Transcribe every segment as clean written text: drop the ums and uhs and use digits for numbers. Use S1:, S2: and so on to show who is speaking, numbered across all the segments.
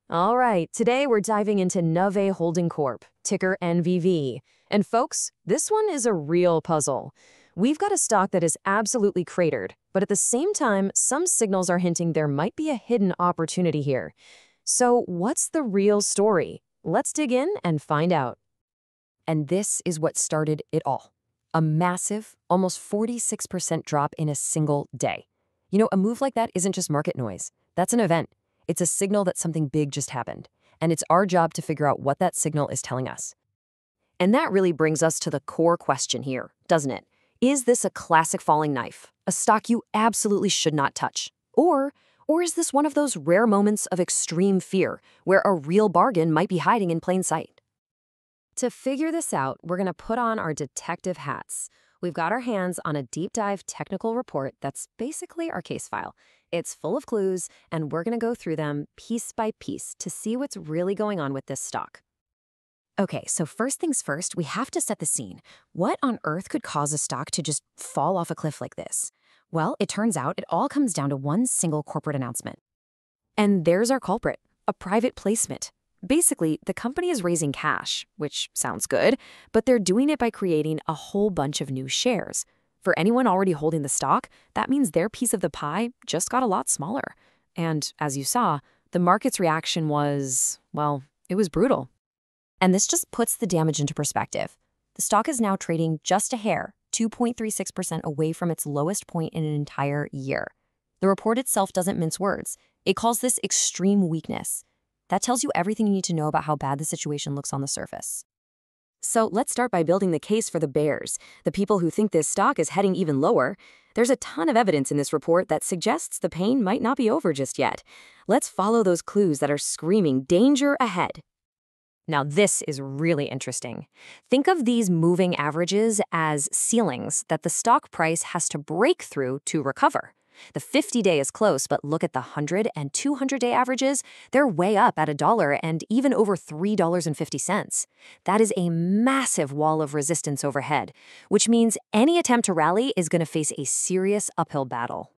S1: All right, today we're diving into Nuvve Holding Corp, ticker NVVE. And folks, this one is a real puzzle. We've got a stock that is absolutely cratered, but at the same time, some signals are hinting there might be a hidden opportunity here. So what's the real story? Let's dig in and find out. And this is what started it all. A massive, almost 46% drop in a single day. You know, a move like that isn't just market noise. That's an event. It's a signal that something big just happened, and it's our job to figure out what that signal is telling us. And that really brings us to the core question here, doesn't it? Is this a classic falling knife, a stock you absolutely should not touch? Or is this one of those rare moments of extreme fear where a real bargain might be hiding in plain sight? To figure this out, we're going to put on our detective hats. We've got our hands on a deep dive technical report that's basically our case file. It's full of clues, and we're going to go through them piece by piece to see what's really going on with this stock. Okay, so first things first, we have to set the scene. What on earth could cause a stock to just fall off a cliff like this? Well, it turns out it all comes down to one single corporate announcement. And there's our culprit, a private placement. Basically, the company is raising cash, which sounds good, but they're doing it by creating a whole bunch of new shares. For anyone already holding the stock, that means their piece of the pie just got a lot smaller. And as you saw, the market's reaction was, well, it was brutal. And this just puts the damage into perspective. The stock is now trading just a hair, 2.36% away from its lowest point in an entire year. The report itself doesn't mince words. It calls this extreme weakness. That tells you everything you need to know about how bad the situation looks on the surface. So let's start by building the case for the bears, the people who think this stock is heading even lower. There's a ton of evidence in this report that suggests the pain might not be over just yet. Let's follow those clues that are screaming danger ahead. Now this is really interesting. Think of these moving averages as ceilings that the stock price has to break through to recover. The 50-day is close, but look at the 100 and 200-day averages. They're way up at $1 and even over $3.50. That is a massive wall of resistance overhead, which means any attempt to rally is going to face a serious uphill battle.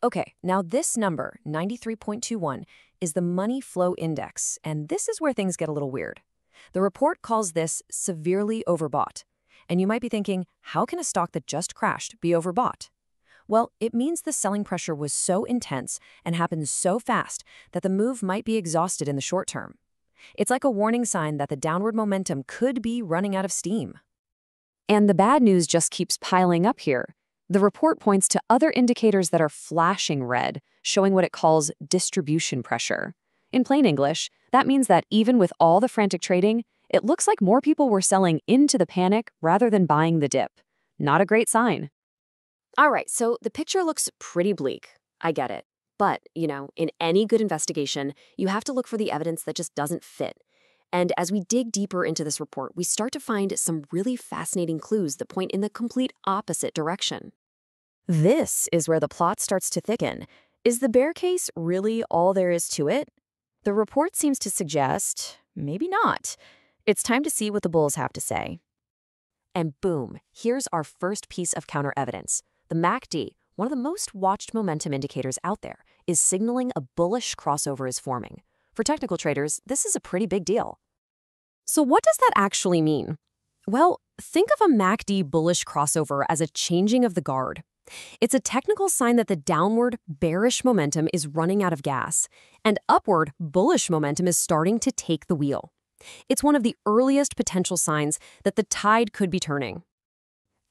S1: Okay, now this number, 93.21, is the money flow index, and this is where things get a little weird. The report calls this severely overbought. And you might be thinking, how can a stock that just crashed be overbought? Well, it means the selling pressure was so intense and happened so fast that the move might be exhausted in the short term. It's like a warning sign that the downward momentum could be running out of steam. And the bad news just keeps piling up here. The report points to other indicators that are flashing red, showing what it calls distribution pressure. In plain English, that means that even with all the frantic trading, it looks like more people were selling into the panic rather than buying the dip. Not a great sign. All right, so the picture looks pretty bleak. I get it. But, in any good investigation, you have to look for the evidence that just doesn't fit. And as we dig deeper into this report, we start to find some really fascinating clues that point in the complete opposite direction. This is where the plot starts to thicken. Is the bear case really all there is to it? The report seems to suggest, maybe not. It's time to see what the bulls have to say. And boom, here's our first piece of counter evidence. The MACD, one of the most watched momentum indicators out there, is signaling a bullish crossover is forming. For technical traders, this is a pretty big deal. So what does that actually mean? Well, think of a MACD bullish crossover as a changing of the guard. It's a technical sign that the downward bearish momentum is running out of gas, and upward bullish momentum is starting to take the wheel. It's one of the earliest potential signs that the tide could be turning.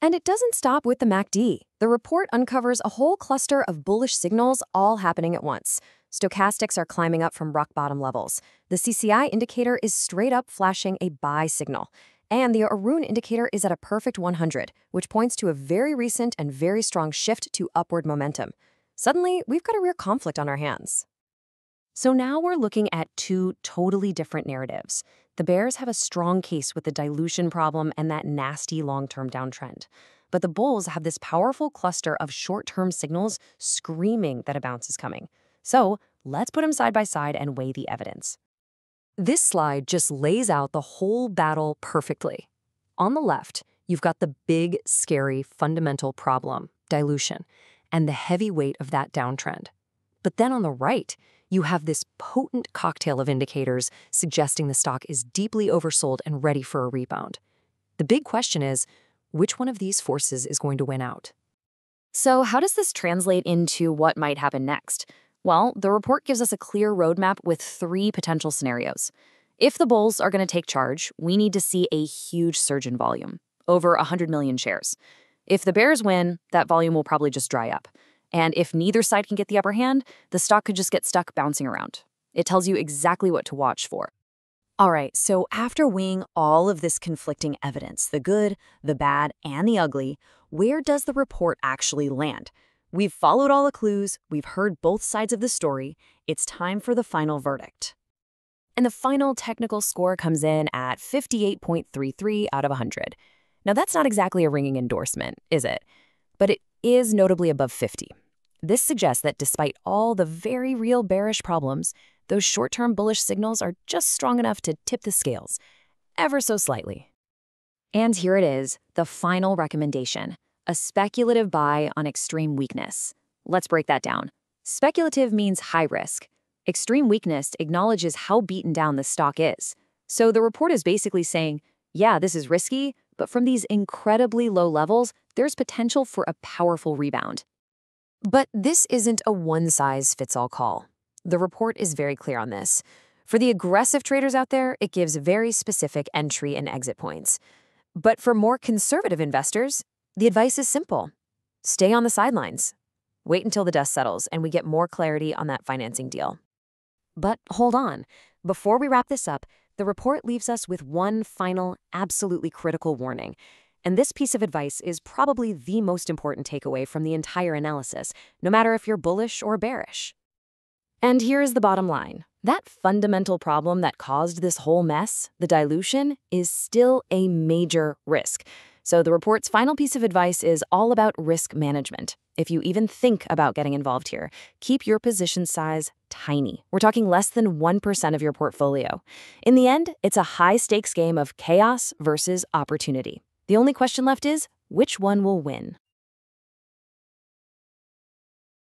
S1: And it doesn't stop with the MACD. The report uncovers a whole cluster of bullish signals all happening at once. Stochastics are climbing up from rock bottom levels. The CCI indicator is straight up flashing a buy signal. And the Arun indicator is at a perfect 100, which points to a very recent and very strong shift to upward momentum. Suddenly, we've got a real conflict on our hands. So now we're looking at two totally different narratives. The bears have a strong case with the dilution problem and that nasty long-term downtrend. But the bulls have this powerful cluster of short-term signals screaming that a bounce is coming. So let's put them side by side and weigh the evidence. This slide just lays out the whole battle perfectly. On the left, you've got the big, scary, fundamental problem, dilution, and the heavy weight of that downtrend. But then on the right, You have this potent cocktail of indicators suggesting the stock is deeply oversold and ready for a rebound. The big question is, which one of these forces is going to win out? So how does this translate into what might happen next? Well, the report gives us a clear roadmap with 3 potential scenarios. If the bulls are going to take charge, we need to see a huge surge in volume, over 100 million shares. If the bears win, that volume will probably just dry up. And if neither side can get the upper hand, the stock could just get stuck bouncing around. It tells you exactly what to watch for.
S2: All right, so after weighing all of this conflicting evidence, the good, the bad, and the ugly, where does the report actually land? We've followed all the clues, we've heard both sides of the story. It's time for the final verdict.
S1: And the final technical score comes in at 58.33 out of 100. Now, that's not exactly a ringing endorsement, is it? But it is notably above 50. This suggests that despite all the very real bearish problems, those short-term bullish signals are just strong enough to tip the scales, ever so slightly. And here it is, the final recommendation, a speculative buy on extreme weakness. Let's break that down. Speculative means high risk. Extreme weakness acknowledges how beaten down the stock is. So the report is basically saying, yeah, this is risky, but from these incredibly low levels, there's potential for a powerful rebound. But this isn't a one-size-fits-all call. The report is very clear on this. For the aggressive traders out there, it gives very specific entry and exit points. But for more conservative investors, the advice is simple. Stay on the sidelines. Wait until the dust settles and we get more clarity on that financing deal. But hold on. Before we wrap this up, the report leaves us with one final, absolutely critical warning. And this piece of advice is probably the most important takeaway from the entire analysis, no matter if you're bullish or bearish. And here is the bottom line. That fundamental problem that caused this whole mess, the dilution, is still a major risk. So the report's final piece of advice is all about risk management. If you even think about getting involved here, keep your position size tiny. We're talking less than 1% of your portfolio. In the end, it's a high-stakes game of chaos versus opportunity. The only question left is, which one will win?